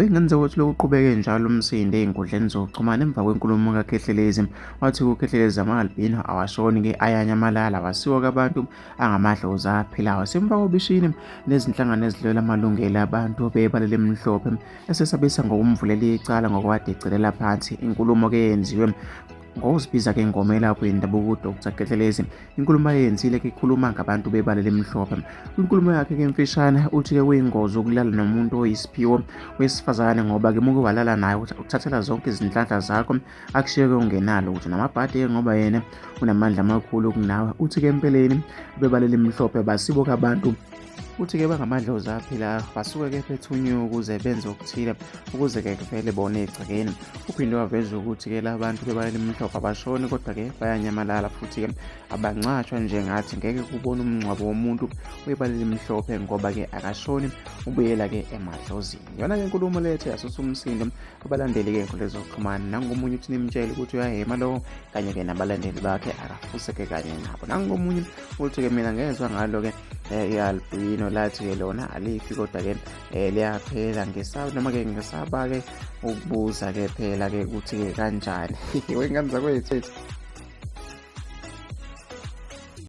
Wengane ukuthi lokhu uqhubeke njalo umsindo ey'nkundleni zokuxhumana emva kwenkulumo kaKhethelezi. Wathi uKhethelezi ama-albino awashoni-ke ayanyamalala wasiwa kwabantu angamadlozi aphilayo. Simfaka obishini nezinhlangano ezilwela amalungelo abantu bebala elimhlophe esesabisa ngokumvulela icala ngokwade ecelela phansi inkulumo-ke yenziwe ngokuzibiza-ke ngomelaphi wendabuko uDr Kethelezi. Inkulumo ayenzile-ke ikhuluma ngabantu bebala elimhlophe. Kwinkulumo yakhe-ke emfishane uthi-ke kuyingozi ukulala nomuntu oyisiphiwo wesifazane ngoba-ke muke walala naye uthathela zonke izinhlanhla zakho akushiye-ke ungenalo ukuthi namabhadi-ke ngoba yena unamandla amakhulu kunawe. Uthi-ke empeleni bebala elimhlophe basibo kabantu uthi-ke bangamadlozi aphilayo basuke-ke bethunyiwe ukuze benze okuthile ukuze-ke kuvele bona egcekeni. Uphinde waveza ukuthi-ke la bantu bebala elimhlophe abashoni kodwa-ke bayanyamalala futhi-ke abancashwa njengathi ngeke kubona umngcwabo womuntu webala elimhlophe ngoba-ke akashoni ubuyela-ke emadlozini. Yona-ke inkulumo lethu yasusa umsindo kubalandeli-ke ey'nkundleni zokuxhumana. Nangomunye uthi nimtshele ukuthi uyahema lowo kanye-ke nabalandeli bakhe akafuse-ke kanye nabo. Nangomunye uthi-ke mina ngezwa ngalo-ke i-albino lathi-ke lona alifi kodwa-ke liyaphela ngesaba noma-ke ngesaba-ke ukubuza-ke phela-ke ukuthi-ke kanjani. Wey'ngane zakwethu.